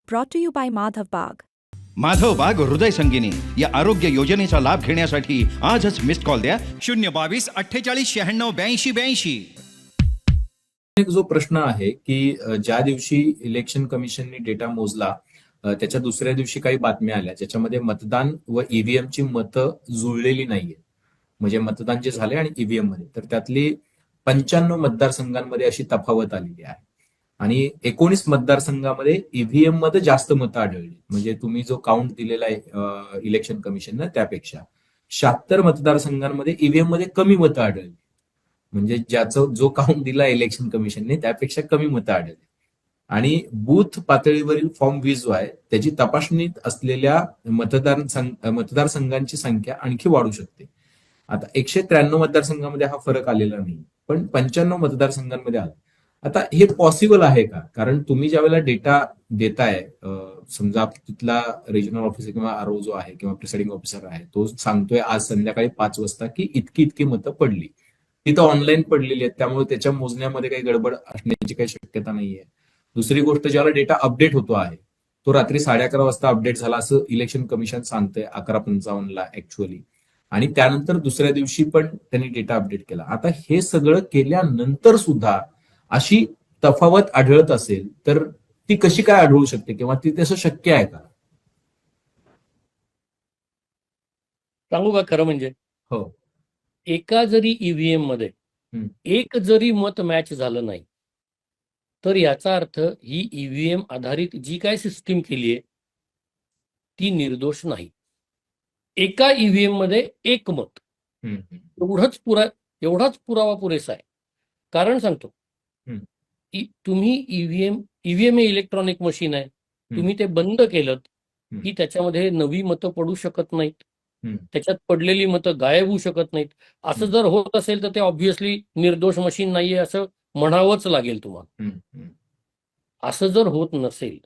brought to you by Madhav Bagh. Madhav बाग हृदय संगिनी या आरोग्य योजनेचा लाभ घेण्यासाठी आजच मिस्ड कॉल द्या 022-48-96-82-82. एक जो प्रश्न आहे की ज्या दिवशी इलेक्शन कमिशननी डेटा मोजला त्याच्या दुसऱ्या दिवशी काही बातम्या आल्या ज्याच्यामध्ये मतदान व ईव्हीएमची मतं जुळलेली नाहीये. म्हणजे मतदान जे झाले आणि ईव्हीएम मध्ये तर त्यातली 95 मतदारसंघांमध्ये अशी तफावत आलेली आहे आणि 19 मतदारसंघामध्ये ईव्हीएम मध्ये जास्त मतं आढळली. म्हणजे तुम्ही जो काउंट दिलेला आहे इलेक्शन कमिशननं त्यापेक्षा 76 मतदारसंघांमध्ये ईव्हीएम मध्ये कमी मतं आढळली. म्हणजे ज्याचा जो काउंट दिला इलेक्शन कमिशनने त्यापेक्षा कमी मतं आढळली. आणि बूथ पातळीवरील फॉर्म 20 जो आहे त्याची तपासणी असलेल्या मतदारसंघांची संख्या आणखी वाढू शकते. आता 193 मतदारसंघामध्ये हा फरक आलेला नाही, पण 95 मतदारसंघांमध्ये आला. आता हे पॉसिबल आहे का? कारण तुम्ही ज्या वेळेला डेटा देताय, समजा तिथला रिजनल ऑफिसर किंवा आरओ जो आहे किंवा प्रिसाइडिंग ऑफिसर आहे तो सांगतोय आज संध्याकाळी 5 वाजता की इतकी मतं पडली. तिथं ऑनलाईन पडलेली आहेत, त्यामुळे त्याच्या मोजण्यामध्ये काही गडबड असण्याची काही शक्यता नाहीये. दुसरी गोष्ट, ज्याला डेटा अपडेट होतो आहे तो रात्री 11:30 वाजता अपडेट झाला असं इलेक्शन कमिशन सांगतंय 11:55 ऍक्च्युअली. आणि त्यानंतर दुसऱ्या दिवशी पण त्यांनी डेटा अपडेट केला. आता हे सगळं केल्यानंतर सुद्धा अशी तफावत आढळत असेल तर ती कशी काय आढळू शकते किंवा ती तसं शक्य आहे का? सांगू का खरं म्हणजे? हो. एका जरी ईव्हीएम मध्ये एक जरी मत मॅच झालं नाही तर याचा अर्थ ही ईव्हीएम आधारित जी काय सिस्टीम केली आहे ती निर्दोष नाही. एका ईव्हीएम मध्ये एक मत, एवढाच पुरावा पुरेसा आहे. कारण सांगतो, तुम्ही ईव्हीएम हे इलेक्ट्रॉनिक मशीन आहे. तुम्ही ते बंद केलं की त्याच्यामध्ये नवी मतं पडू शकत नाहीत, त्याच्यात पडलेली मतं गायब होऊ शकत नाहीत. असं जर होत असेल तर ते ऑब्व्हियसली निर्दोष मशीन नाहीये असं म्हणावंच लागेल तुम्हाला. असं जर होत नसेल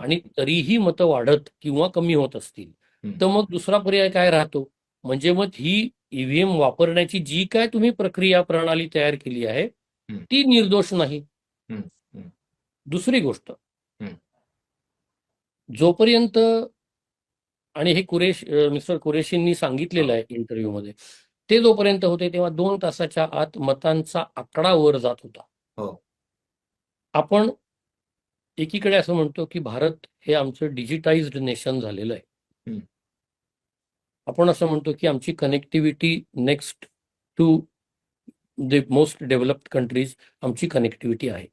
आणि तरीही मतं वाढत किंवा कमी होत असतील तर मग दुसरा पर्याय काय राहतो? म्हणजे मग ही ईव्हीएम वापरण्याची जी काय तुम्ही प्रक्रिया प्रणाली तयार केली आहे ती निर्दोष नाही. दुसरी गोष्ट, जोपर्यंत, आणि हे मिस्टर कुरेशींनी सांगितलेलं आहे इंटरव्ह्यू मध्ये, ते जोपर्यंत होते तेव्हा 2 तासाच्या आत मतांचा आकडा वर जात होता. आपण एकीकडे असं म्हणतो की भारत हे आमचं डिजिटाइज्ड नेशन झालेलं आहे. आपण असं म्हणतो की आमची connectivity next to the most developed countries आमची कनेक्टिव्हिटी आहे.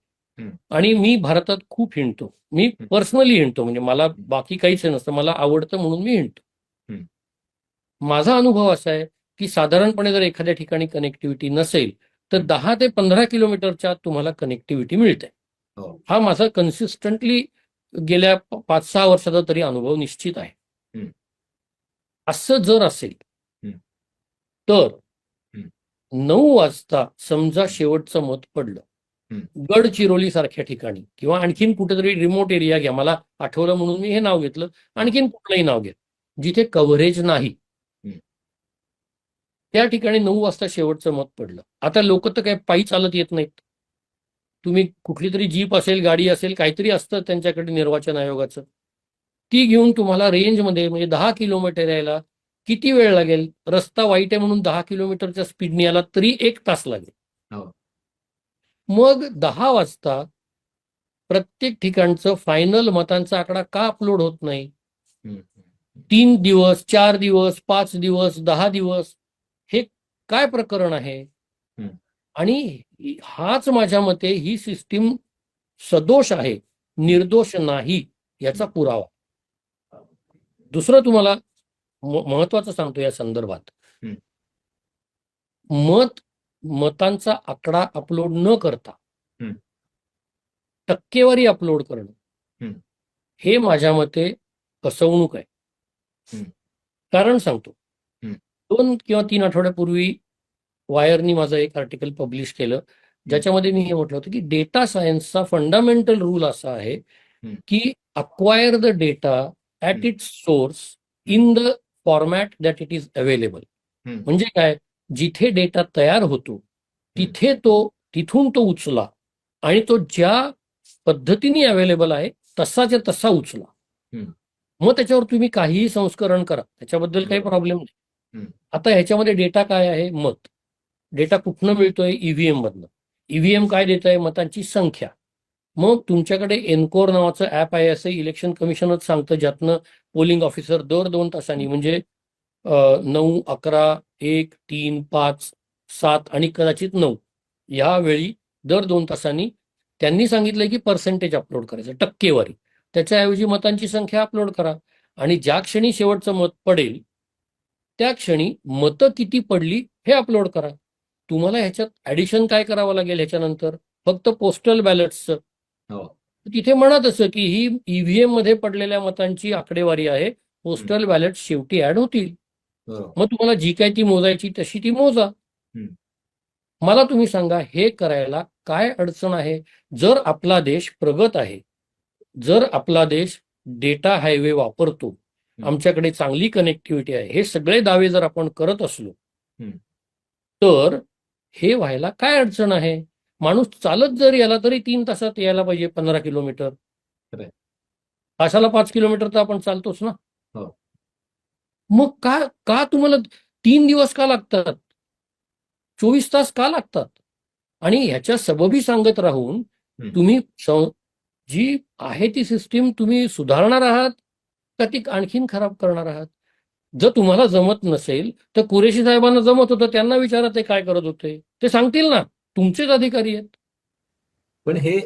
आणि मी भारतात खूप हिंडतो, मी पर्सनली हिंडतो, म्हणजे मला बाकी काहीच नसतं, मला आवडतं म्हणून मी हिंडतो. माझा अनुभव असा आहे की साधारणपणे जर एखाद्या ठिकाणी कनेक्टिव्हिटी नसेल तर 10 ते 15 किलोमीटरच्या तुम्हाला कनेक्टिव्हिटी मिळते. हा माझा कन्सिस्टंटली गेल्या 5-6 वर्षाचा तरी अनुभव निश्चित आहे. असं जर असेल तर 9 वाजता समजा शेवटचं मत पडलं गडचिरोली सारख्या ठिकाणी किंवा आणखीन कुठेतरी रिमोट एरिया घ्या, मला आठवलं म्हणून मी हे नाव घेतलं, आणखीन कुठलंही नाव घ्या जिथे कव्हरेज नाही, त्या ठिकाणी 9 वाजता शेवटचं मत पडलं. आता लोक तर काही पायी चालत येत नाहीत. तुम्ही कुठली तरी जीप असेल, गाडी असेल, काहीतरी असतं त्यांच्याकडे निर्वाचन आयोगाचं, ती घेऊन तुम्हाला रेंजमध्ये म्हणजे 10 किलोमीटर यायला किती वेळ लागेल? रस्ता वाईट आहे म्हणून 10 किलोमीटरच्या स्पीडने याला तरी 1 तास लागेल. मग 10 वाजता प्रत्येक ठिकाणचं फायनल मतांचा आकडा का अपलोड होत नाही? 3 दिवस, 4 दिवस, 5 दिवस, 10 दिवस, हे काय प्रकरण आहे? आणि हाच माझ्या मते ही सिस्टीम सदोष आहे, निर्दोष नाही याचा पुरावा. दुसरं तुम्हाला महत्वाचं सांगतो या संदर्भात, मतांचा आकडा अपलोड न करता टक्केवारी अपलोड करणं हे माझ्या मते फसवणूक आहे. कारण सांगतो, 2 किंवा 3 आठवड्यापूर्वी वायरनी माझं एक आर्टिकल पब्लिश केलं ज्याच्यामध्ये मी हे म्हटलं होतं की डेटा सायन्सचा फंडामेंटल रूल असा आहे की acquire the data at its source in the format that it is available. म्हणजे काय? जिथे डेटा तयार होतो तिथून तो उचला आणि तो ज्या पद्धतीने अवेलेबल आहे तसाच्या तसा उचला. हम्म. मग त्याच्यावर तुम्ही काहीही संस्करण करा, त्याच्याबद्दल काही बरोबर. प्रॉब्लेम नाही. हम्म. आता ह्याच्यामध्ये डेटा काय आहे? मत. डेटा कुठनं मिळतोय? ईव्हीएम मधनं. ईव्हीएम काय देत आहे? मतांची संख्या. मग तुमच्याकडे एनकोर नावाचं ऍप आहे, असं इलेक्शन कमिशनच सांगतं, ज्यातनं पोलिंग ऑफिसर दर 2 तासांनी म्हणजे 9, 11, 1, 3, 5, 7 आणि कदाचित 9 या वेळी दर 2 तासांनी त्यांनी सांगितलंय की पर्सेंटेज अपलोड करायचं, टक्केवारी. त्याच्याऐवजी मतांची संख्या अपलोड करा आणि ज्या क्षणी शेवटचं मत पडेल त्या क्षणी मतं किती पडली हे अपलोड करा. तुम्हाला ह्याच्यात ऍडिशन काय करावं लागेल ह्याच्यानंतर? फक्त पोस्टल बॅलेट्सचं. हो. तिथे म्हणत असं की ही ईव्हीएम मध्ये पडलेल्या मतांची आकडेवारी आहे, पोस्टल बॅलेट शेवटी ऍड होतील. बरोबर. मग तुम्हाला जी काय ती मोजायची तशी ती मोजा. हम्म. मला तुम्ही सांगा, हे करायला काय अडचण आहे? जर आपला देश प्रगत आहे, जर आपला देश डेटा हायवे वापरतो, आमच्याकडे चांगली कनेक्टिव्हिटी आहे, हे सगळे दावे जर आपण करत असलो, हम्म. तर हे व्हायला काय अडचण आहे? माणूस चालत जर याला तरी 3 तासात यायला पाहिजे 15 किलोमीटर. खरंय. तासाला 5 किलोमीटर तर आपण चालतोच ना. हो. मग का का तुम्हाला 3 दिवस का लागतात? 24 तास का लागतात? आणि ह्याच्या सबबी सांगत राहून तुम्ही जी आहे ती सिस्टीम तुम्ही सुधारणार आहात का ती आणखीन खराब करणार आहात? जर तुम्हाला जमत नसेल तर कुरेशी साहेबांना जमत होतं, त्यांना विचारा ते काय करत होते, ते सांगतील ना, तुमचेच अधिकारी आहेत. पण हे